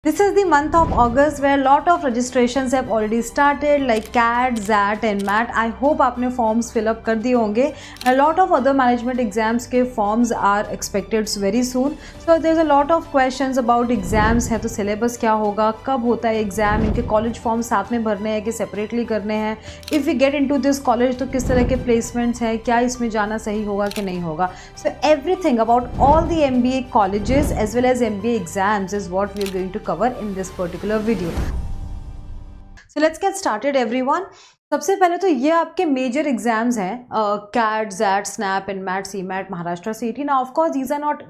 This is the month of August where a lot of registrations have already started like CAT, ZAT and MAT. I hope आपने forms fill up कर दिए होंगे. A lot of other management exams के forms are expected very soon. So there's a lot of questions about exams है तो syllabus क्या होगा, कब होता है exam, इनके college forms साथ में भरने हैं कि separately करने हैं. If we get into this college तो किस तरह के placements हैं, क्या इसमें जाना सही होगा कि नहीं होगा. So everything about all the MBA colleges as well as MBA exams is what we are going to cover in this particular video. So let's get started everyone. सबसे पहले तो ये आपके मेजर एग्जाम्स हैं CAT, XAT, SNAP, NMAT, CMAT, Maharashtra CET. Now of course these are not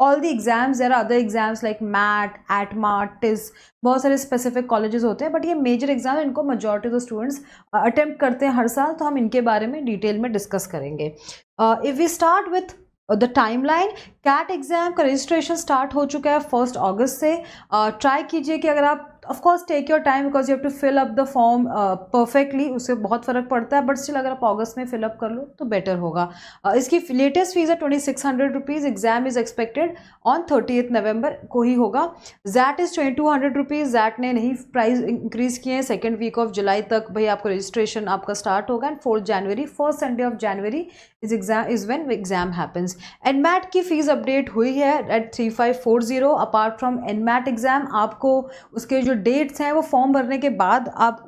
all the exams, there are other exams like MAT, ATMA, TISS, बहुत सारे specific colleges होते हैं बट ये मेजर एग्जाम इनको majority of the students attempt करते हैं हर साल, तो हम इनके बारे में डिटेल में डिस्कस करेंगे. If we start with the timeline, CAT exam का रजिस्ट्रेशन स्टार्ट हो चुका है 1 अगस्त से. ट्राई कीजिए कि अगर आप of course take your time because you have to fill up the form perfectly, उससे बहुत फ़र्क पड़ता है बट स्टिल अगर आप अगस्त में फिल अप कर लो तो बेटर होगा. इसकी लेटेस्ट फीस है 2600 rupees. Exam is expected on 30 नवंबर को ही होगा. Jet is 2200 rupees. जैट ने नहीं प्राइस इंक्रीज़ किए हैं. 2nd वीक ऑफ जुलाई तक भाई आपको रजिस्ट्रेशन आपका स्टार्ट होगा and 4 January, first Sunday of January is when exam happens. NMAT की फीस अपडेट हुई है at 3540. Apart from NMAT exam आपको उसके जो डेट्स हैं वो फॉर्म भरने के बाद आप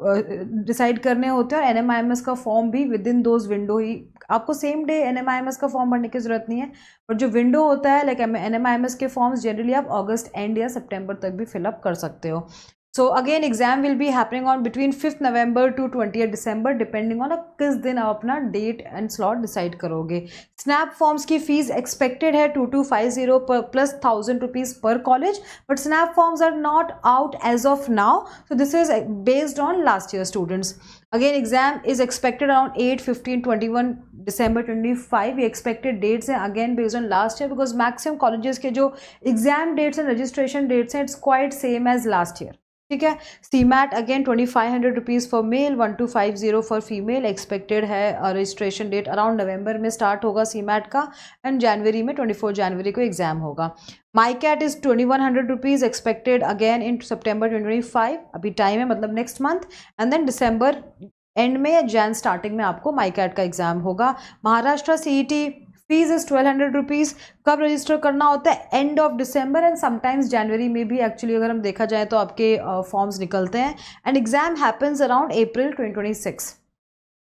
डिसाइड करने होते हैं और NMIMS का फॉर्म भी विद इन दोज विंडो ही, आपको सेम डे NMIMS का फॉर्म भरने की ज़रूरत नहीं है बट जो विंडो होता है लाइक NMIMS के फॉर्म्स जनरली आप अगस्त एंड या सितंबर तक भी फिलअप कर सकते हो. So again exam will be happening on between 5th November to 20th December depending on किस दिन आप अपना डेट एंड स्लॉट डिसाइड करोगे. स्नैप फॉर्म्स की फीस एक्सपेक्टेड है 2250 पर प्लस 1000 रुपीज़ पर college but SNAP forms are not out as of now, so this is based on last year students. Again exam is expected around 8, 15, 21 December 25. ये expected dates हैं again based on last year because maximum colleges के जो exam dates and registration dates हैं it's quite same as last year. ठीक है. CMAT again 2500 rupees for male, 1250 for female. Expected है registration date around नवंबर में start होगा CMAT का एंड जनवरी में 24 जनवरी को एग्जाम होगा. My CAT is 2100 rupees expected again in सितंबर 2025. अभी टाइम है मतलब नेक्स्ट मंथ एंड देन दिसंबर एंड में या जैन स्टार्टिंग में आपको माई कैट का एग्जाम होगा. Maharashtra CET fees is 1200 rupees. कब रजिस्टर करना होता है? End of December and sometimes जनवरी में भी एक्चुअली अगर हम देखा जाए तो आपके फॉर्म्स निकलते हैं and exam happens around April 2026.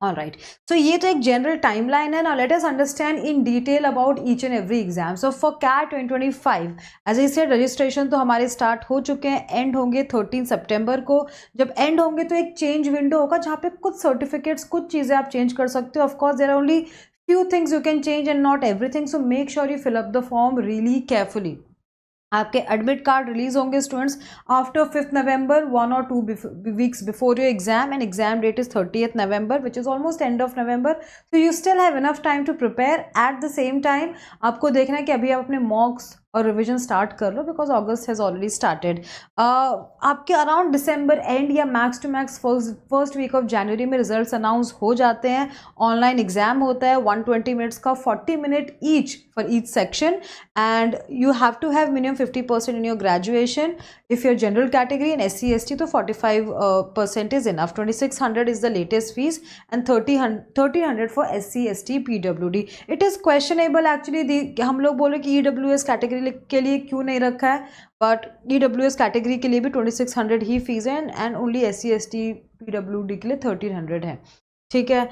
All right. So ये तो एक जनरल टाइमलाइन है. Now let us understand in detail about each and every exam. So for CAT 2025, as I said, registration तो हमारे स्टार्ट हो चुके हैं, एंड होंगे 13 सितंबर को. जब एंड होंगे तो एक चेंज विंडो होगा जहाँ पे कुछ सर्टिफिकेट्स, कुछ चीज़ें आप चेंज कर सकते हो. Of course, there are only few things you can change and not everything. So make sure you fill up the form really carefully. आपके एडमिट कार्ड रिलीज होंगे students after 5th November, 1 or 2 weeks before your exam and exam date is 30th November which is almost end of November. So you still have enough time to prepare. At the same time आपको देखना है कि अभी आप अपने मॉक्स और revision start कर लो because August has already started. आपके अराउंड दिसंबर एंड या max to max first week of जनवरी में रिजल्ट्स अनाउंस हो जाते हैं. ऑनलाइन एग्जाम होता है 120 मिनट्स का, 40 minute each for each section and you have to have minimum 50% in your graduation. If your general category and SC ST तो 45% is enough. 2600 is the latest fees and 1300 for SC ST PWD. It is questionable actually. हम लोग बोले कि EWS category के लिए क्यों नहीं रखा है बट EWS कैटेगरी के लिए भी 2600 ही फीस है and only SC ST PWD के लिए 1300 है. ठीक है.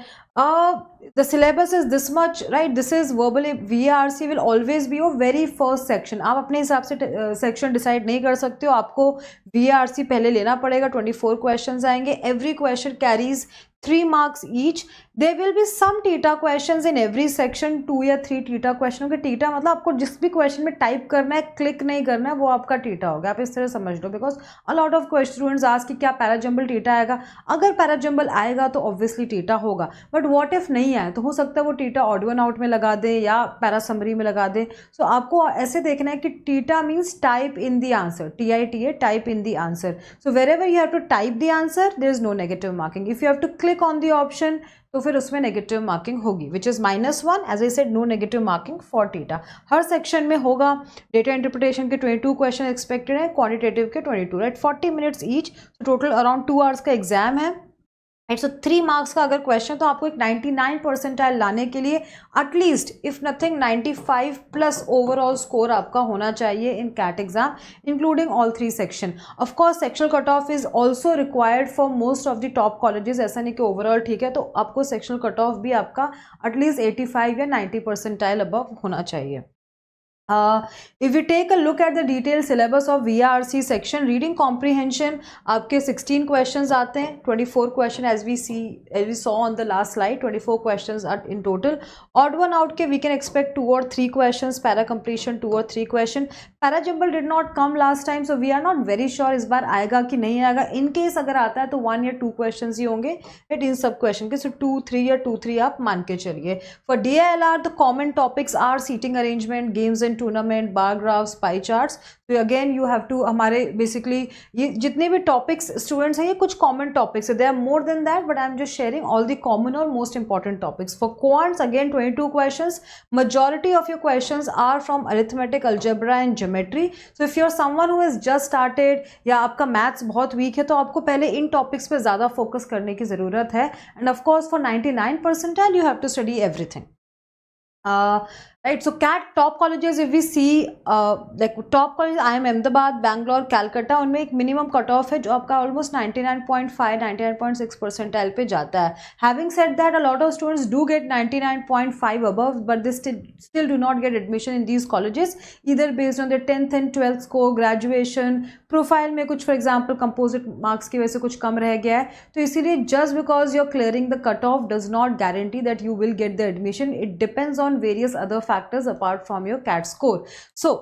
The syllabus is this much right. This is verbal. VARC will always be your very first section. आप अपने हिसाब से सेक्शन डिसाइड नहीं कर सकते हो. आपको VARC पहले लेना पड़ेगा. 24 क्वेश्चन आएंगे. Every question carries 3 marks each. There will be some TETA questions in every section, 2 या 3 TETA क्वेश्चन के. TETA मतलब आपको जिस भी क्वेश्चन में टाइप करना है, क्लिक नहीं करना है, वो आपका TETA होगा. आप इस तरह समझ लो because a lot of students आज कि क्या पैराजम्बल TETA आएगा. अगर पैराजम्बल आएगा तो ऑब्वियसली TETA होगा बट वॉट इफ नहीं आए तो हो सकता है वो TETA ऑड वन आउट में लगा दे या पैरासमरी में लगा दे. सो आपको ऐसे देखना है कि TETA means type in the answer. TITA type in the answer. So wherever you have to type the answer there is no negative marking. If you have to click on the option तो फिर उसमें negative marking होगी, which is -1. As I said, no negative marking for TITA. हर section में होगा. Data interpretation के 22 question expected है, quantitative के 22, right. 40 minutes each, total around 2 hours का एग्जाम है. सो 3 मार्क्स का अगर क्वेश्चन, तो आपको एक 99 परसेंटाइल लाने के लिए at least if nothing 95 plus overall score आपका होना चाहिए in CAT exam, including all 3 section. Of course sectional cut off is also required for most of the top colleges. ऐसा नहीं कि ओवरऑल ठीक है, तो आपको सेक्शनल कट ऑफ भी आपका एटलीस्ट 85 या 90 परसेंटाइल अबव होना चाहिए. If we take a look at the detailed syllabus of VRC section, reading comprehension आपके 16 questions आते हैं, 24 question as we saw on the last slide, 24 questions are in total. Odd one out के we can expect 2 or 3 questions, para completion 2 or 3 question. Para jumble did not come last time, so we are not very sure इस बार आएगा कि नहीं आएगा. In case अगर आता है तो 1 या 2 questions ही होंगे इन सब question के, so 2, 3 या 2, 3 आप मान के चलिए. For DILR the common topics are seating arrangement, games and tournament, bar graphs, pie charts. तो अगेन यू हैव टू, हमारे बेसिकली ये जितने भी टॉपिक्स स्टूडेंट्स हैं ये कुछ कॉमन टॉपिक्स है. They are more than that, but I am just sharing all the common और most important topics. For quants again 22 questions. majority of your questions are from arithmetic, algebra and geometry. so if you're someone who has just started या आपका maths बहुत week है, तो आपको पहले इन topics पे ज़्यादा फोकस करने की ज़रूरत है. End of course for 99 percentile you have to study everything. Right, so CAT top colleges, if we see like top colleges, IIM Ahmedabad, Bangalore, Calcutta, उनमें एक minimum cut off है जो आपका almost 99.5, 99.6 percentile पे जाता है. Having said that, a lot of students do get 99.5 above, but they still do not get admission in these colleges, either based on their 10th and 12th score, graduation, profile में कुछ for example composite marks की वजह से कुछ कम रह गया है. तो इसीलिए just because you are clearing the cut off does not guarantee that you will get the admission. It depends on various other factors apart from your CAT score. So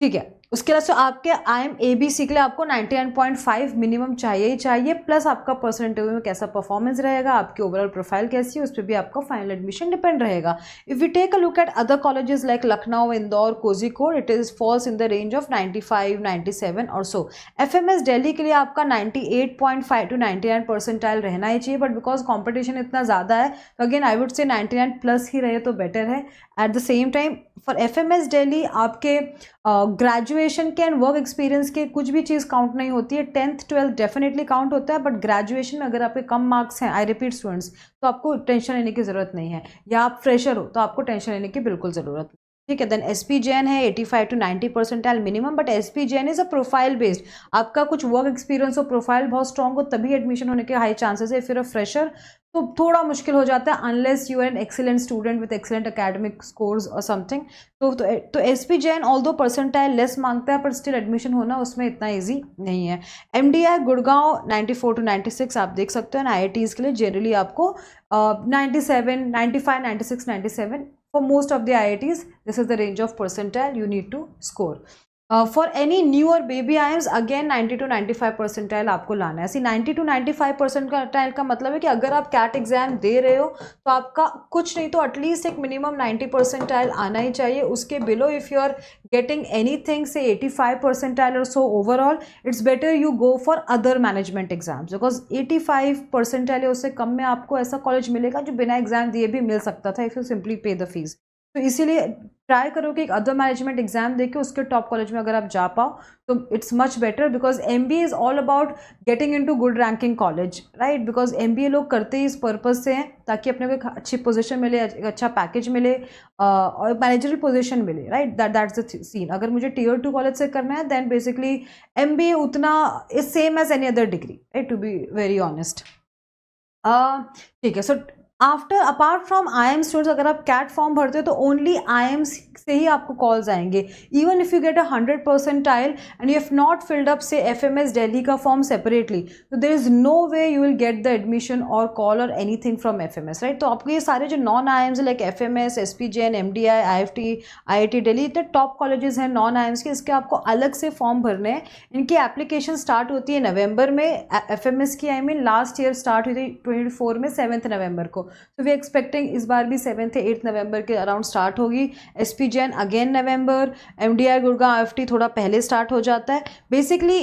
ठीक है, उसके अलावा आपके IIM ABC के लिए आपको 99.5 minimum चाहिए ही चाहिए, प्लस आपका पर्सनल इंटरव्यू में कैसा परफॉर्मेंस रहेगा, आपकी ओवरऑल प्रोफाइल कैसी है, उस पर भी आपका फाइनल एडमिशन डिपेंड रहेगा. If we take a look at other colleges like Lucknow, Indore, Kozhikode, it is falls in the range of 95, 97 और सो. FMS दिल्ली के लिए आपका 98.5 to 99 परसेंटाइल रहना ही चाहिए, बट बिकॉज कॉम्पिटिशन इतना ज़्यादा है, तो again I would say 99 plus ही रहे तो बेटर है. Eight the same time for FMS Delhi आपके ग्रेजुएशन के एंड वर्क एक्सपीरियंस के कुछ भी चीज़ काउंट नहीं होती है. 10th 12th डेफिनेटली काउंट होता है, बट ग्रेजुएशन में अगर आपके कम मार्क्स हैं, आई रिपीट स्टूडेंट्स, तो आपको टेंशन लेने की ज़रूरत नहीं है, या आप फ्रेशर हो तो आपको टेंशन लेने की बिल्कुल ज़रूरत नहीं. ठीक है. देन SP Jain है 85 to 90 percentile minimum, but SP Jain is a profile based. आपका कुछ वर्क एक्सपीरियंस हो, प्रोफाइल बहुत स्ट्रॉन्ग हो, तभी एडमिशन होने के हाई चांसेस है. फिर अ फ्रेशर तो थोड़ा मुश्किल हो जाता है, unless you are an excellent student with excellent academic scores और समथिंग. तो SP Jain although percentile less मांगता है, पर स्टिल एडमिशन होना उसमें इतना ईजी नहीं है. MDI गुड़गांव 94 to 96 आप देख सकते हो. एंड IITs के लिए जनरली आपको 97, 95, 96, 97 for most of the IITs, this is the range of percentile you need to score. For any new or baby IIMs again 90 to 95 percentile आपको लाना है. 90 to 95 परसेंटाइल का मतलब है कि अगर आप कैट एग्जाम दे रहे हो तो आपका कुछ नहीं तो एटलीस्ट एक मिनिमम 90 परसेंटाइल आना ही चाहिए. उसके below if you are getting anything से 85 परसेंटाइल और so overall, it's better you go for other management exams, because 85 percentile या उससे कम में आपको ऐसा कॉलेज मिलेगा जो बिना एग्जाम दिए भी मिल सकता था इफ़ यू सिंपली पे द फीस. तो इसीलिए ट्राई करो कि एक अदर मैनेजमेंट एग्जाम देके उसके टॉप कॉलेज में अगर आप जा पाओ तो it's much better, because MBA is all about getting into good ranking college, right. Because MBA लोग करते ही इस पर्पज़ से हैं ताकि अपने को एक अच्छी पोजीशन मिले, एक अच्छा पैकेज मिले और मैनेजरल पोजीशन मिले, राइट. That's the scene. अगर मुझे Tier 2 कॉलेज से करना है देन बेसिकली MBA उतना is same as any other degree, right, to be very honest. ठीक है. So after apart from IIM students, अगर आप कैट फॉर्म भरते हो तो ओनली IIM से ही आपको कॉल्स आएंगे. Even if you get 100 percentile and you have not filled up से FMS दिल्ली का फॉर्म सेपरेटली, तो there is no way you will get the admission और कॉल और एनीथिंग फ्रॉम FMS, राइट. तो आपको ये सारे जो non IIMs like FMS, SP Jain, MDI, IFT, IIT Delhi, इतने टॉप कॉलेजेस हैं नॉन IIMs के, इसके आपको अलग से फॉर्म भरने हैं. इनकी एप्लीकेशन स्टार्ट होती है नवंबर में. FMS की लास्ट ईयर स्टार्ट हुई थी 24 में, 7 नवंबर को. तो वी एक्सपेक्टिंग इस बार भी 7 या 8 नवंबर के अराउंड स्टार्ट होगी. SP Jain अगेन नवंबर, MDI गुड़गांव IFT थोड़ा पहले स्टार्ट हो जाता है. बेसिकली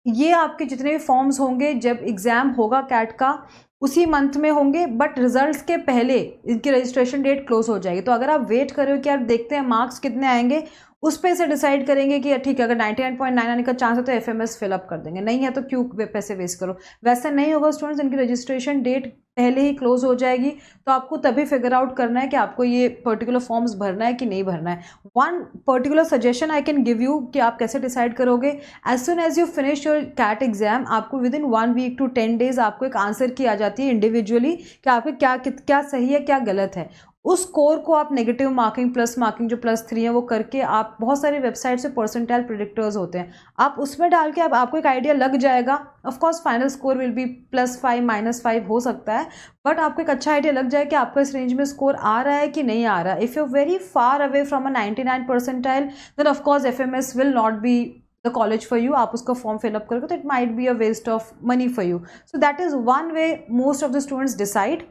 ये आपके जितने भी फॉर्म्स होंगे जब एग्ज़ाम होगा कैट का, उसी मंथ में होंगे, बट रिजल्ट्स के पहले इनकी रजिस्ट्रेशन डेट क्लोज हो जाएगी। तो अगर आप वेट कर रहे हो कि यार देखते हैं मार्क्स कितने आएंगे, उस पे से डिसाइड करेंगे कि ठीक है अगर 99.9 आने का चांस है तो एफएमएस फिलअप कर देंगे, नहीं है तो क्यों पैसे वेस्ट करो। वैसा नहीं होगा स्टूडेंट्स, इनकी रजिस्ट्रेशन डेट पहले ही क्लोज हो जाएगी, तो आपको तभी फिगर आउट करना है कि आपको ये पर्टिकुलर फॉर्म्स भरना है कि नहीं भरना है। One particular suggestion I can give you कि आप कैसे डिसाइड करोगे। As soon as you finish your CAT exam, आपको within 1 week to 10 days आपको एक आंसर की आ जाती है इंडिविजुअली कि आपके क्या सही है क्या गलत है। उस स्कोर को आप नेगेटिव मार्किंग प्लस मार्किंग जो +3 है वो करके, आप बहुत सारी वेबसाइट से परसेंटाइल प्रेडिक्टर्स होते हैं, आप उसमें डाल के आपको एक आइडिया लग जाएगा। Of course final score will be +5 -5 हो सकता है, बट आपको एक अच्छा आइडिया लग जाए कि आपका इस रेंज में स्कोर आ रहा है कि नहीं आ रहा है। If you very far away from a 99 percentile then of course FMS will not be the college for you. आप उसका फॉर्म फिलअप करोगे तो it might be a waste of money for you. So that is one way most of the students decide.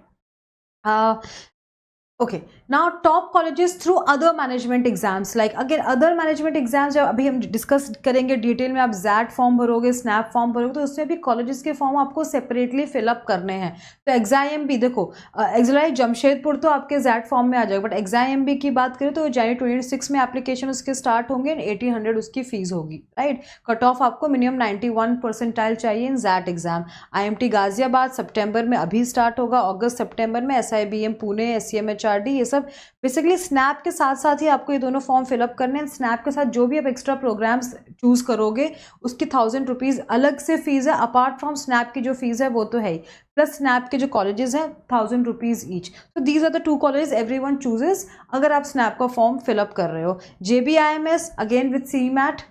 Okay, now top colleges through other management exams, like again other management exams जब अभी हम discuss करेंगे detail में, आप jet form भरोगे, snap form भरोगे, तो उसमें भी colleges के फॉर्म आपको सेपरेटली फिलअप करने हैं। तो एग्जाम देखो, एक्सलाई जमशेदपुर तो आपके जैट फॉर्म में आ जाएगा, बट एग्जाम की बात करें तो January 26 में एप्लीकेशन उसके स्टार्ट होंगे, 1800 उसकी फीस होगी, राइट। कट ऑफ आपको मिनिमम 91 परसेंटाइल चाहिए इन जैट एग्जाम। IMT गाजियाबाद सितंबर में अभी स्टार्ट होगा, अगस्त सितंबर में SIBM पुणे, SCMHRD, ये सब बेसिकली स्नैप के साथ साथ ही आपको ये दोनों फॉर्म फिलअप करने हैं। स्नैप के साथ जो भी आप एक्स्ट्रा प्रोग्राम्स चूज करोगे उसकी 1000 रुपीज़ अलग से फीस है, अपार्ट फ्रॉम स्नैप की जो फीस है वो तो है ही, प्लस स्नैप के जो कॉलेजेस हैं 1000 रुपीज़ ईच। तो these are the 2 colleges everyone chooses अगर आप स्नैप का फॉर्म फिलअप कर रहे हो। JBIMS अगेन विथ CMAT,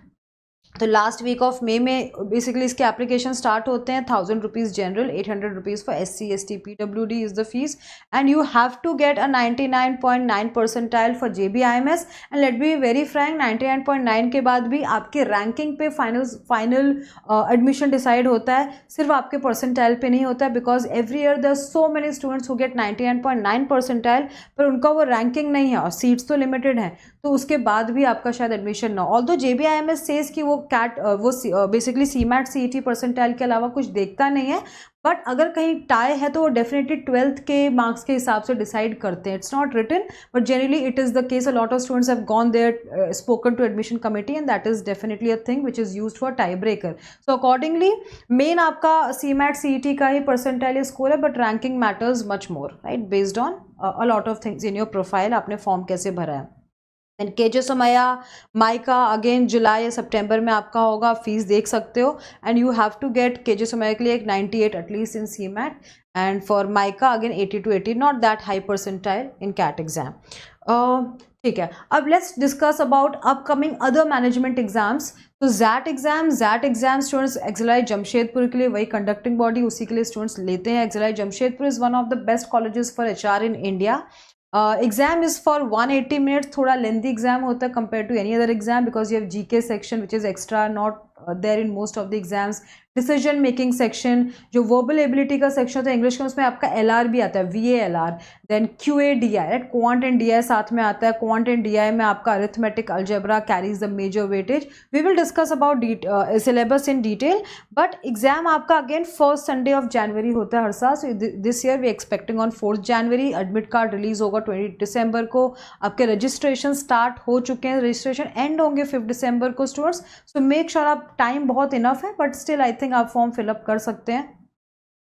तो लास्ट वीक ऑफ मई में बेसिकली इसके एप्लीकेशन स्टार्ट होते हैं। 1000 rupees general, 800 rupees for SC ST PWD is the fees, and you have to get a 99.9 percentile for JBIMS। And let be very frank, 99.9 के बाद भी आपके रैंकिंग पे फाइनल एडमिशन डिसाइड होता है, सिर्फ आपके परसेंटाइल पे नहीं होता है, because every year there are so many students who get 99.9 percentile, पर उनका वो रैंकिंग नहीं है और सीट्स तो लिमिटेड हैं, तो उसके बाद भी आपका शायद एडमिशन ना हो। ऑल्दो JBIMS सेज कि वो बेसिकली CMAT CET परसेंटाइल के अलावा कुछ देखता नहीं है, बट अगर कहीं टाई है तो वो डेफिनेटली 12th के मार्क्स के हिसाब से डिसाइड करते हैं। It's not written but generally it is the case. A lot of students have gone there, spoken to admission committee, and that is definitely a thing which is used for tie breaker. So accordingly main आपका CMAT CET का ही percentile score है, but ranking matters much more, right, based on a lot of things in your profile, आपने form कैसे भरा है। And KJ Somaiya mica again जुलाई या सितंबर में आपका होगा, फीस देख सकते हो, and you have to get KJ Somaiya के लिए एक 98 at least in CMAT, and for MICA again 80 to 80, not that high percentile in CAT exam. ठीक है, अब let's discuss about upcoming other management exams. तो XAT exam students XLRI Jamshedpur के लिए वही कंडक्टिंग बॉडी, उसी के लिए स्टूडेंट्स लेते हैं। XLRI Jamshedpur is one of the best colleges for HR in India. Exam is for 180 minutes, थोड़ा लेंथी एग्जाम होता है compare to any other exam, because you have GK section which is extra not there in most of the exams. Decision making section, जो verbal ability का section होता है English का, उसमें आपका LR भी आता है, VALR, then QA DI, right, quant and DI साथ में आता है। क्वांट एंड DI में आपका arithmetic algebra carries the major weightage. We will discuss about syllabus in detail, but exam आपका अगेन फर्स्ट संडे ऑफ जनवरी होता है हर साल। So this year we expecting on 4th जनवरी। एडमिट कार्ड रिलीज होगा 20 दिसंबर को। आपके रजिस्ट्रेशन स्टार्ट हो चुके हैं, रजिस्ट्रेशन एंड होंगे 5 दिसंबर को स्टूडेंट्स। सो मेक श्योर आप, टाइम बहुत इनफ है, बट स्टिल आई थिंक आप फॉर्म फिलअप कर सकते हैं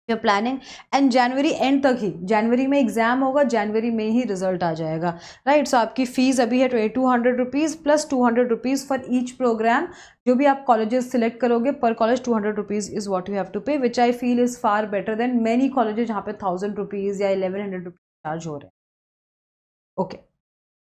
your planning. And January and तक ही, जनवरी में एग्जाम होगा, जनवरी में ही रिजल्ट आ जाएगा, राइट। सो आपकी फीस अभी है 2200 rupees plus 200 rupees for each program. जो भी आप कॉलेजेस सिलेक्ट करोगे पर college 200 rupees is what you have to pay, which I feel is far better than many colleges जहाँ पे 1000 रुपीज़ या 1100 रुपीज़ चार्ज हो रहे हैं। Okay,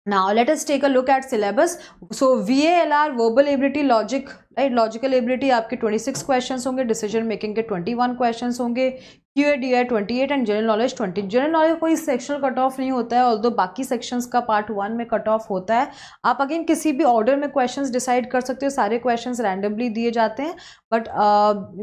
now let us take a look at syllabus. So VALR verbal ability, logic, right, logical ability आपके 26 questions होंगे, decision making के 21 questions होंगे, QA DI 28 and general knowledge 20। General knowledge कोई sectional cut of नहीं होता है, although बाकी sections का पार्ट 1 में कट ऑफ होता है। आप अगेन किसी भी ऑर्डर में क्वेश्चंस डिसाइड कर सकते हो, सारे क्वेश्चंस रैंडमली दिए जाते हैं, बट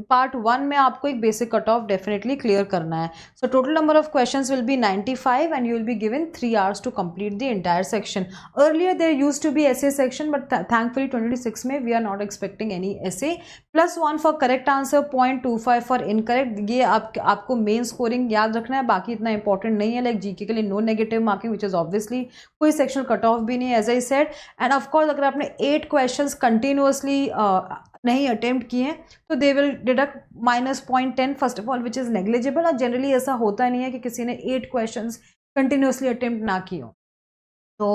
पार्ट 1 में आपको एक basic cut off definitely clear करना है। So total number of questions will be 95 and you will be given 3 hours to complete the entire section. Earlier there used to be essay section, but thankfully 2026 में we are not expecting expecting any essay. +1 for correct answer, 0.25 for incorrect. ये आपको main scoring याद रखना है, बाकी इतना important नहीं है। लाइक जीके के लिए no negative marking which is obviously कोई सेक्शनल कट ऑफ भी नहीं है as I said. And of course अगर आपने 8 क्वेश्चंस कंटिन्यूअसली नहीं अटेम्प्ट किए तो they will deduct -0.10 first of all which is negligible. और जनरली ऐसा होता नहीं है कि किसी ने 8 क्वेश्चंस कंटिन्यूअसली अटेम्प्ट ना किए हो, तो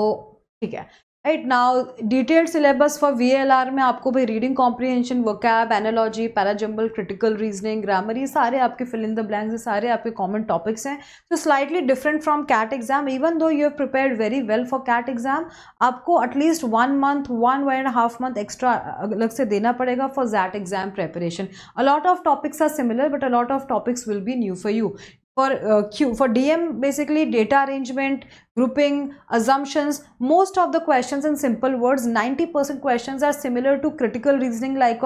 ठीक है। Right now detailed syllabus for VLR में आपको भाई reading comprehension, vocab, analogy, parajumble, critical reasoning, grammar, ये सारे आपके फिल इन द ब्लैंक्स, ये सारे आपके कॉमन टॉपिक्स हैं। तो slightly different from CAT exam. Even though you have prepared very well for CAT exam, आपको एटलीस्ट 1 मंथ 1.5 मंथ एक्स्ट्रा अलग से देना पड़ेगा for that exam preparation. A lot of topics are similar but a lot of topics will be new for you. For DM, basically data arrangement, grouping, assumptions, most of the questions in simple words, 90% questions are similar to critical reasoning, like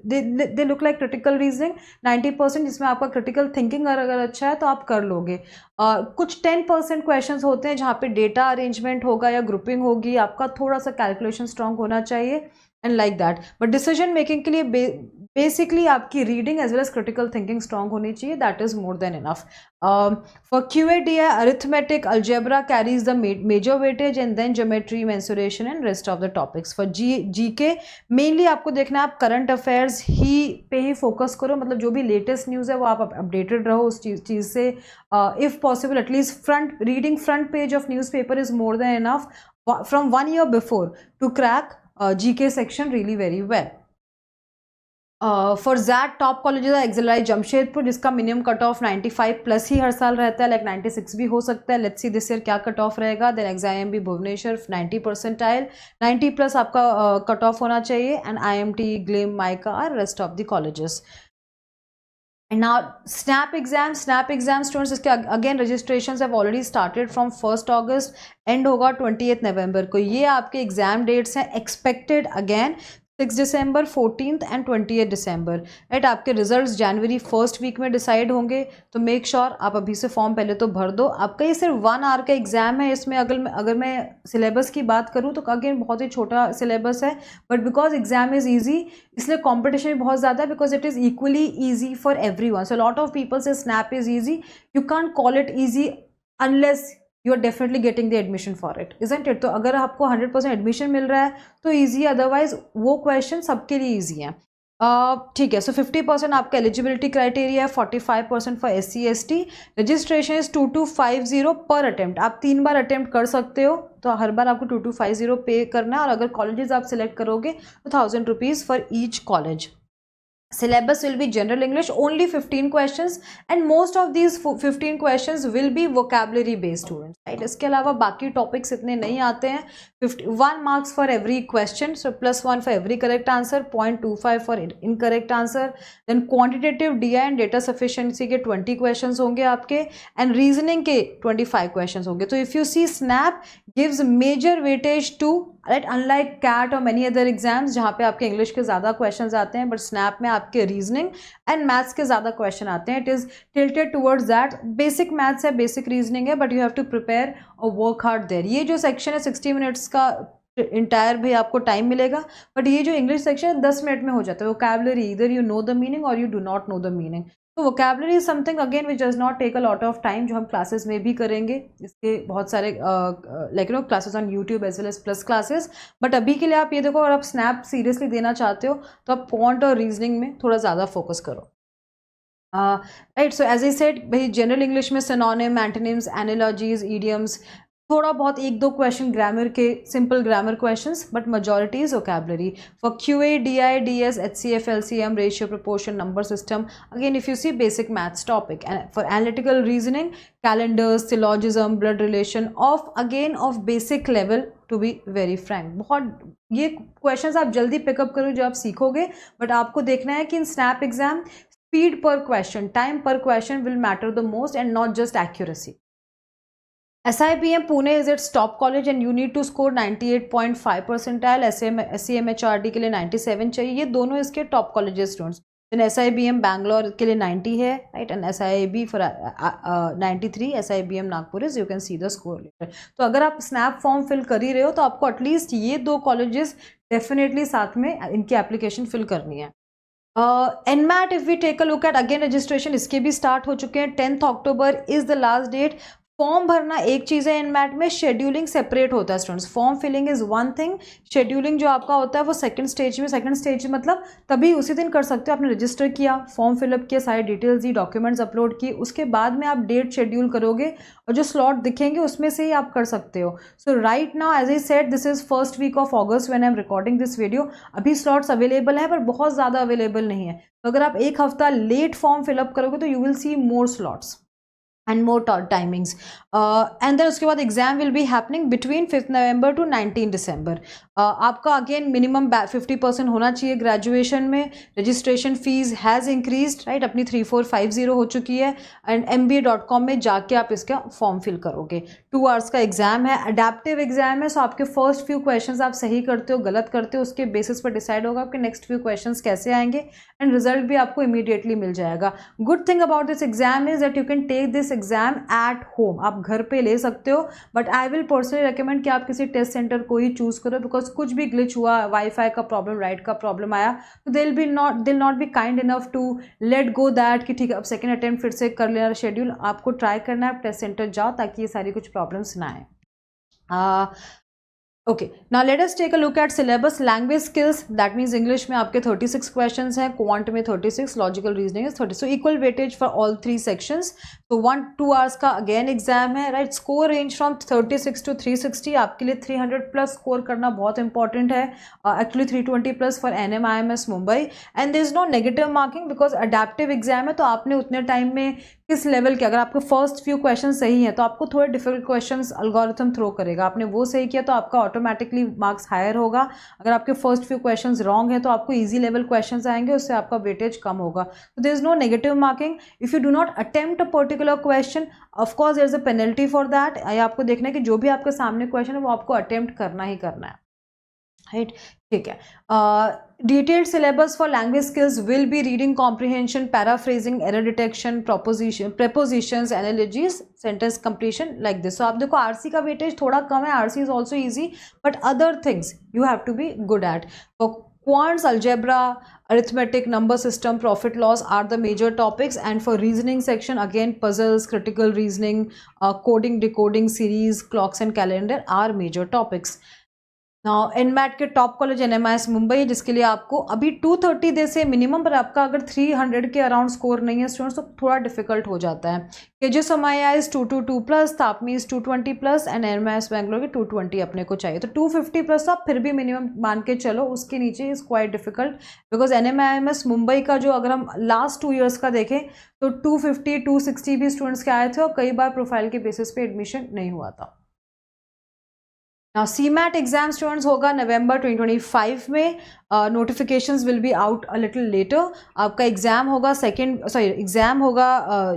they look like critical reasoning 90%, जिसमें आपका critical thinking अगर अच्छा है तो आप कर लोगे। कुछ 10% questions होते हैं जहाँ पे data arrangement होगा या grouping होगी, आपका थोड़ा सा calculation strong होना चाहिए and like that. But decision making के लिए बेसिकली आपकी reading as well as critical thinking strong होनी चाहिए, that is more than enough. For QA/DI, arithmetic, algebra carries the major weightage and then geometry, mensuration and rest of the topics. For GK mainly आपको देखना है, आप current affairs पे ही focus करो, मतलब जो भी लेटेस्ट न्यूज़ है वो आप अपडेटेड रहो उस चीज़ से। If possible at least reading front page of newspaper is more than enough from 1 year before to crack GK section really very well. For that top colleges are XLI Jamshedpur, जिसका minimum cut off 95 plus ही हर साल रहता है, like 96 भी हो सकता है। लेट्स सी दिस ईयर क्या कट ऑफ रहेगा। Then XIMB Bhubaneswar 90 percentile, 90 plus आपका कट ऑफ होना चाहिए। एंड IMT, ग्लिम, माइका और rest of the colleges. And now SNAP exams students, इसके अगेन registration have already started from 1st August, एंड होगा 28 November को। ये आपके एग्जाम डेट्स हैं expected again 6 December, 14th and 28 December। Right, आपके रिजल्ट्स जनवरी 1st वीक में डिसाइड होंगे, तो मेक श्योर आप अभी से फॉर्म पहले तो भर दो। आपका ये सिर्फ 1 hour का एग्जाम है। इसमें अगर मैं सिलेबस की बात करूँ तो अगेन बहुत ही छोटा सिलेबस है, but because exam is easy इसलिए कॉम्पिटिशन भी बहुत ज़्यादा है, because it is equally easy for everyone. So lot of people से SNAP is easy, you can't call it easy unless you are definitely getting the admission for it, isn't it. तो अगर आपको 100% admission मिल रहा है तो easy, otherwise वो question सबके लिए ईजी हैं। ठीक है, सो 50% आपका एलिजिबिलिटी क्राइटेरिया है, 45% for SC ST। Registration is 2250 पर अटेम्प्ट, आप 3 बार अटेम्प्ट कर सकते हो, तो हर बार आपको 2250 पे करना है। और अगर कॉलेजेस आप सिलेक्ट करोगे तो 1000 rupees for each college. Syllabus will be general English, only 15 questions, and most of these 15 questions will be vocabulary based students, right? इसके अलावा बाकी topics इतने नहीं आते हैं। 1 marks for every question, so +1 for every correct answer, 0.25 for incorrect answer. Then quantitative DI and data sufficiency के 20 questions होंगे आपके, and reasoning के 25 questions होंगे। तो if you see SNAP gives major weightage to, right, unlike CAT और many other exams जहाँ पे आपके इंग्लिश के ज़्यादा क्वेश्चंस आते हैं, बट स्नैप में आपके रीजनिंग एंड मैथ्स के ज़्यादा क्वेश्चन आते हैं। It is tilted towards that, basic maths है, बेसिक रीजनिंग है, but you have to prepare और वर्क हार्ड देयर। ये जो सेक्शन है 60 मिनट्स का इंटायर भी आपको टाइम मिलेगा, बट ये जो इंग्लिश सेक्शन है 10 मिनट में हो जाता है। वोकैबुलरी, इधर यू नो द मीनिंग और you do not know the meaning. तो vocabulary is something again which does not take a lot of time, जो हम क्लासेस में भी करेंगे। इसके बहुत सारे like no classes on YouTube as well as plus classes. But अभी के लिए आप ये देखो, अगर आप स्नैप सीरियसली देना चाहते हो तो आप क्वांट और रीजनिंग में थोड़ा ज़्यादा फोकस करो। Right, so as I said भाई जनरल इंग्लिश में सिनोनिम, एंटोनिम्स, एनालॉजीज, ईडियम्स, थोड़ा बहुत 1-2 क्वेश्चन ग्रामर के, simple grammar questions, but majority is vocabulary. For QA, DI, DS, HCF, LCM, ratio, proportion, number system, again if you see basic maths topic. And for analytical reasoning, calendars, syllogism, blood relation, of basic level, to be very frank. बहुत ये questions आप जल्दी pickup करो जो आप सीखोगे, but आपको देखना है कि इन स्नैप एग्जाम स्पीड पर क्वेश्चन, टाइम पर question will matter the most and not just accuracy. SIBM Pune is its top college and you need to score 98.5 percentile. SCMHRD के लिए 97 चाहिए। ये दोनों इसके top colleges students. then SIBM Bangalore के लिए 90 है, right, and SIB for 93, SIBM Nagpur is, you can see the score letter. तो अगर आप स्नैप फॉर्म फिल कर ही रहे हो तो आपको एटलीस्ट ये 2 कॉलेजेस डेफिनेटली साथ में इनकी एप्लीकेशन फिल करनी है। NMAT if we take a look at, again registration इसके भी स्टार्ट हो चुके हैं। 10th October is the last date. Form भरना एक चीज़ है, एनमैट में शेड्यूलिंग सेपरेट होता है students. Form filling is one thing, scheduling जो आपका होता है वो सेकंड स्टेज में। सेकंड स्टेज मतलब तभी उसी दिन कर सकते हो, आपने रजिस्टर किया, फॉर्म फिलअप किया, सारी डिटेल्स दी, डॉक्यूमेंट्स अपलोड किए, उसके बाद में आप डेट शेड्यूल करोगे और जो स्लॉट दिखेंगे उसमें से ही आप कर सकते हो। So right now as I said this is first week of August when I am recording this video. अभी स्लॉट्स अवेलेबल है पर बहुत ज़्यादा अवेलेबल नहीं है, तो अगर आप एक हफ्ता लेट फॉर्म फिलअप करोगे तो you will see more slots and more timings. And then उसके बाद exam will be happening between 5th November to 19 December. आपका अगेन मिनिमम 50% होना चाहिए ग्रेजुएशन में। Registration fees has increased, right, अपनी 3450 हो चुकी है। एंड mba.com में जाके आप इसका फॉर्म फिल करोगे। 2 आवर्स का एग्जाम है, अडेप्टिव एग्जाम है। सो आपके फर्स्ट फ्यू क्वेश्चंस आप सही करते हो गलत करते हो उसके बेसिस पर डिसाइड होगा आपके नेक्स्ट फ्यू क्वेश्चंस कैसे आएंगे, एंड रिजल्ट भी आपको इमीडिएटली मिल जाएगा। Good thing about this exam is that you can take this exam at home, आप घर पे ले सकते हो, but I will personally recommend कि आप किसी टेस्ट सेंटर को ही चूज करो, बिकॉज कुछ भी ग्लिच हुआ, वाईफाई का प्रॉब्लम, राइट का प्रॉब्लम आया, तो they'll not be kind enough to let go that कि ठीक है अब सेकेंड अटेम्प्ट फिर से कर लेना शेड्यूल। आपको ट्राई करना है, आप टेस्ट सेंटर जाओ ताकि ये सारी कुछ प्रॉब्लम्स ना आए। Okay, now let us take a look at syllabus. Language skills, that means English में आपके 36 क्वेश्चंस हैं, क्वांट में 36, logical reasoning is 30, so equal weightage for all 3 sections. तो 1-2 आवर्स का अगेन एग्जाम है, right. Score range from 36 to 360, आपके लिए 300 प्लस स्कोर करना बहुत इंपॉर्टेंट है, actually 320 plus for NMIMS Mumbai. And there is no negative marking because adaptive exam है, तो आपने उतने टाइम में किस लेवल के, अगर आपके फर्स्ट फ्यू क्वेश्चन सही हैं तो आपको थोड़े डिफिकल्ट क्वेश्चंस एल्गोरिथम थ्रो करेगा, आपने वो सही किया तो आपका ऑटोमेटिकली मार्क्स हायर होगा। अगर आपके फर्स्ट फ्यू क्वेश्चंस रॉन्ग है तो आपको इजी लेवल क्वेश्चंस आएंगे, उससे आपका वेटेज कम होगा। तो there is no negative marking if you do not attempt a particular question, of course there is a penalty for that. आपको देखना है कि जो भी आपके सामने क्वेश्चन है वो आपको अटेम्प्ट करना ही करना है, राइट, ठीक है। Detailed syllabus for language skills will be reading comprehension, paraphrasing, error detection, prepositions, analogies, sentence completion, like this. So आप देखो आरसी का वेटेज थोड़ा कम है, RC is also easy, but other things you have to be good at. Quants, algebra, arithmetic, number system, profit loss are the major topics, and for reasoning section again puzzles, critical reasoning, coding, decoding, series, clocks and calendar are major topics. Now NMAT के top college NMIS Mumbai, जिसके लिए आपको अभी 230 दे से minimum, पर आपका अगर 300 के अराउंड स्कोर नहीं है स्टूडेंट्स तो थोड़ा डिफिकल्ट हो जाता है। KJ Somaiya is 222 plus, TAPMI is 220 plus and NMIS Bangalore के 220 अपने को चाहिए, तो 250 प्लस आप फिर भी मिनिमम मान के चलो, उसके नीचे is quite difficult because NMIMS Mumbai का जो अगर हम लास्ट 2 ईयर्स का देखें तो 250 260 भी स्टूडेंट्स के आए थे और कई बार प्रोफाइल के बेसिस पे एडमिशन नहीं हुआ था। Now CMAT एग्जाम स्टूडेंट्स होगा नवंबर 2025 में, notifications will be out a little later. आपका एग्जाम होगा एग्जाम होगा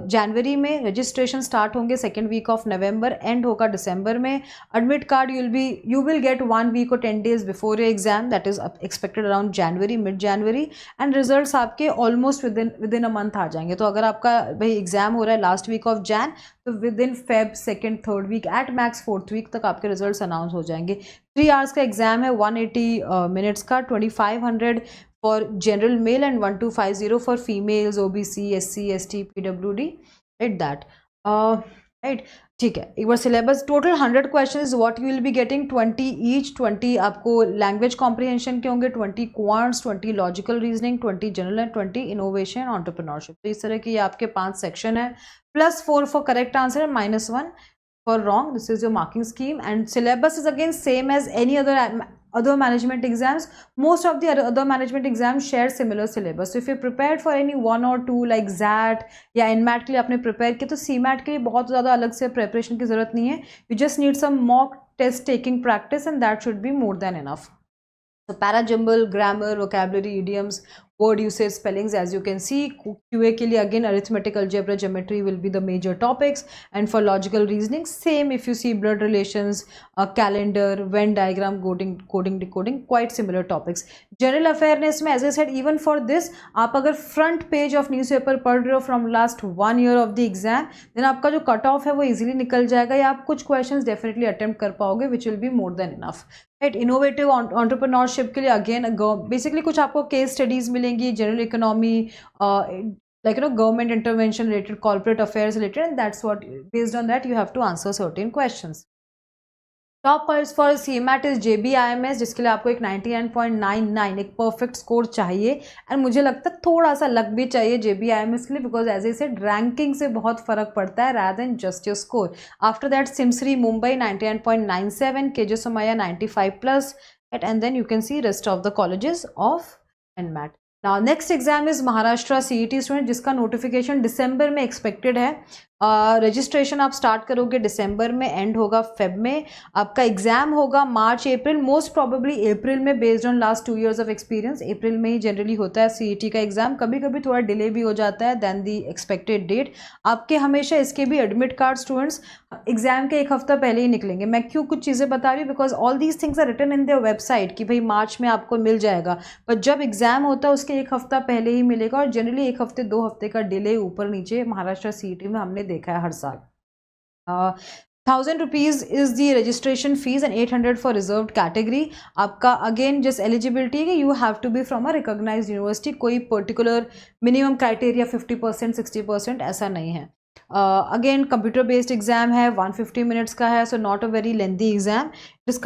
जनवरी में, रजिस्ट्रेशन स्टार्ट होंगे सेकेंड वीक ऑफ नवंबर, एंड होगा दिसंबर में। Admit card you will get 1 week और 10 days before your exam, that is expected around January, mid January, and results आपके almost within a month आ जाएंगे। तो अगर आपका भाई एग्जाम हो रहा है लास्ट वीक ऑफ जैन, तो within Feb second third week at max 4th week तक आपके रिजल्ट्स अनाउंस हो जाएंगे। 3 आवर्स का एग्जाम है, 180 मिनट्स का, 2500 for general male and 1250 for females, OBC, SC, ST, PWD, right that, right, ठीक है। एक बार syllabus, total 100 question is what you will be getting, 20 each, 20 आपको लैंग्वेज कॉम्प्रिहेंशन के होंगे, 20 quants, 20 logical reasoning, 20 general and 20 innovation entrepreneurship. तो इस तरह की आपके 5 सेक्शन है, +4 for correct answer and -1 for wrong. This is your marking scheme, and syllabus is again same as any other management exams. Most of the other management exams share similar syllabus. So if you're prepared for any 1 or 2 like ZAT या NMAT के लिए आपने prepare किया, तो CMAT के लिए बहुत ज़्यादा अलग से preparation की ज़रूरत नहीं है. You just need some mock test taking practice and that should be more than enough. So parajumble, grammar, vocabulary, idioms, word usage, spellings, as you can see. QA के लिए again arithmetic, algebra, geometry will be the major topics, and for logical reasoning same. If you see blood relations, calendar, Venn diagram, coding, decoding, quite similar topics. General awareness में as I said, even for this आप अगर front page of newspaper पढ़ रहे हो from last 1 year of the exam, then आपका जो cut off है वो easily निकल जाएगा, या आप कुछ questions definitely attempt कर पाओगे, which will be more than enough. Right. Innovative entrepreneurship के लिए अगेन बेसिकली कुछ आपको केस स्टडीज मिलेंगी, general economy, like government intervention related, corporate affairs related, and that's what, based on that you have to answer certain questions. Top college for CMAT is JBIMS, जिसके लिए आपको एक 99.99 एक perfect score चाहिए, and मुझे लगता है थोड़ा सा लक भी चाहिए JBIMS के लिए, because as I said ranking से बहुत फर्क पड़ता है rather than just your score. After that SIMSRI Mumbai 99.97, KJ Somaiya 95+, and then you can see rest of the colleges of NMAT. Now next exam is Maharashtra CET student, जिसका notification दिसंबर में expected है. Registration आप start करोगे दिसंबर में, and होगा Feb में. आपका exam होगा मार्च अप्रैल, मोस्ट प्रोबेबली अप्रैल में, based on last 2 years of experience. April में ही जनरली होता है CET का एग्जाम, कभी कभी थोड़ा डिले भी हो जाता है देन दी एक्सपेक्टेड डेट. आपके हमेशा इसके भी एडमिट कार्ड स्टूडेंट्स एग्जाम के एक हफ्ता पहले ही निकलेंगे. मैं क्यों कुछ चीज़ें बता रही हूँ, because all these things are written in their website कि भाई मार्च में आपको मिल जाएगा, पर जब एग्जाम होता है उसके एक हफ्ता पहले ही मिलेगा, और जनरली 1 हफ्ते 2 हफ्ते का डिले ऊपर नीचे महाराष्ट्र CET में हमने देखा है हर साल. 1000 rupees is the registration fees and 800 for reserved category. आपका अगेन जस्ट एलिजिबिलिटी है कि you have to be from a recognised university, कोई पर्टिकुलर मिनिमम क्राइटेरिया 50% 60% ऐसा नहीं है. अगेन कंप्यूटर बेस्ड एग्जाम है, 150 मिनट्स का है, so not a very lengthy exam. It is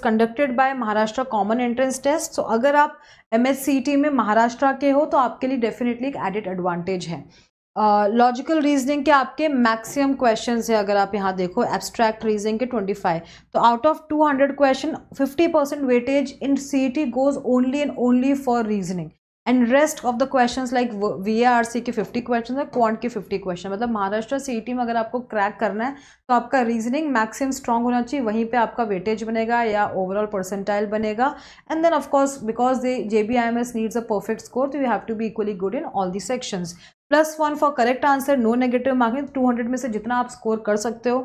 conducted by Maharashtra common entrance test. So अगर आप MSCT में महाराष्ट्र के हो तो आपके लिए डेफिनेटली एक एडेड एडवांटेज है. लॉजिकल रीजनिंग के आपके मैक्सिमम क्वेश्चंस है, अगर आप यहाँ देखो एब्स्ट्रैक्ट रीजनिंग के 25, तो out of 200 question 50% weightage in CET goes only and only for reasoning, and rest of the questions like VARC के 50 क्वेश्चन है, क्वांट के 50 क्वेश्चन. मतलब महाराष्ट्र CET में अगर आपको क्रैक करना है तो आपका रीजनिंग मैक्सिमम स्ट्रांग होना चाहिए, वहीं पे आपका वेटेज बनेगा या ओवरऑल परसेंटाइल बनेगा. And then of course because JBIMS needs a perfect score, तो you have to be equally good in all the sections. +1 for correct answer, no negative marking. 200 में से जितना आप स्कोर कर सकते हो,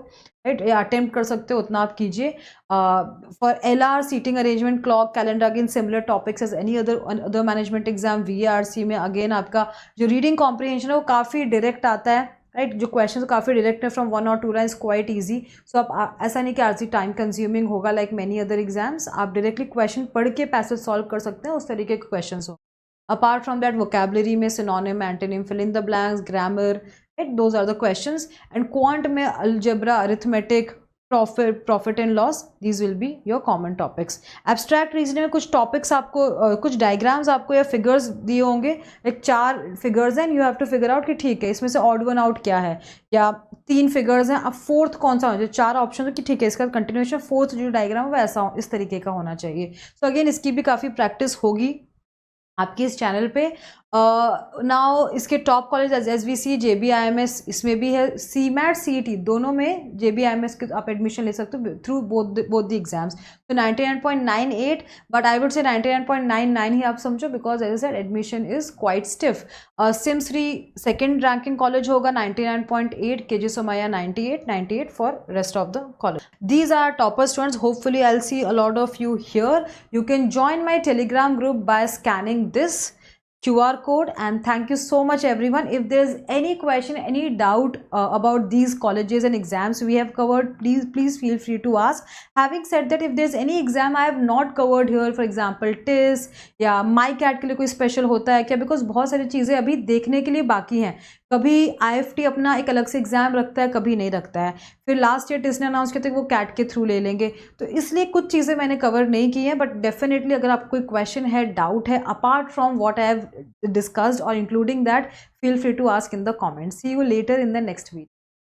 राइट, या अटेम्प्ट कर सकते हो उतना आप कीजिए. For LR seating arrangement, clock, calendar, again similar topics as any other management exam. VARC में अगेन आपका जो रीडिंग कॉम्प्रिहेंशन है वो काफ़ी डायरेक्ट आता है, राइट. जो क्वेश्चन काफ़ी डायरेक्ट है from 1 or 2 lines, quite easy. So आप ऐसा नहीं कि आरसी टाइम कंज्यूमिंग होगा लाइक मेनी अदर एग्जाम्स. आप डायरेक्टली क्वेश्चन पढ़ के पैसेज सॉल्व कर सकते हैं, उस तरीके के क्वेश्चन हो. Apart from that, vocabulary में synonym, antonym, fill in the blanks, grammar, right? Those are the questions. And quant में algebra, arithmetic, profit and loss, these will be your common topics. Abstract reasoning में कुछ topics आपको कुछ diagrams आपको या figures दिए होंगे, like 4 figures हैं, you have to figure out कि ठीक है इसमें से odd one out क्या है, या 3 figures हैं, अब fourth कौन सा हो, जो 4 options है कि ठीक है इसका continuation fourth जो diagram है वो ऐसा इस तरीके का होना चाहिए. So again इसकी भी काफ़ी practice होगी आपकी इस चैनल पे. नाउ इसके top college as we see JBIMS इसमें भी है, CMAT CET दोनों में JBIMS के आप एडमिशन ले सकते हो थ्रू बोथ द एग्जाम्स. तो 99.98, बट आई वुड से 99.99 ही आप समझो, because as said admission is quite stiff. SIMSRI second ranking college होगा 99.8, KJ Somaiya 98 for rest of the college. These are topper students. Hopefully I will see a lot of you here. You can join my Telegram group by scanning this QR code, and thank you so much everyone. If there's any question, any doubt about these colleges and exams we have covered, please feel free to ask. Having said that, if there's any exam I have not covered here, for example TIS या MyCAT के लिए कोई special होता है क्या, because बहुत सारी चीज़ें अभी देखने के लिए बाकी हैं. कभी IFT अपना एक अलग से एग्जाम रखता है, कभी नहीं रखता है. फिर लास्ट ईयर टिस ने अनाउंस किया था कि वो कैट के थ्रू ले लेंगे, तो इसलिए कुछ चीज़ें मैंने कवर नहीं की हैं. बट डेफिनेटली अगर आपको कोई क्वेश्चन है, डाउट है, apart from what I have discussed और including that, feel free to ask in the comments. See you later in the next video.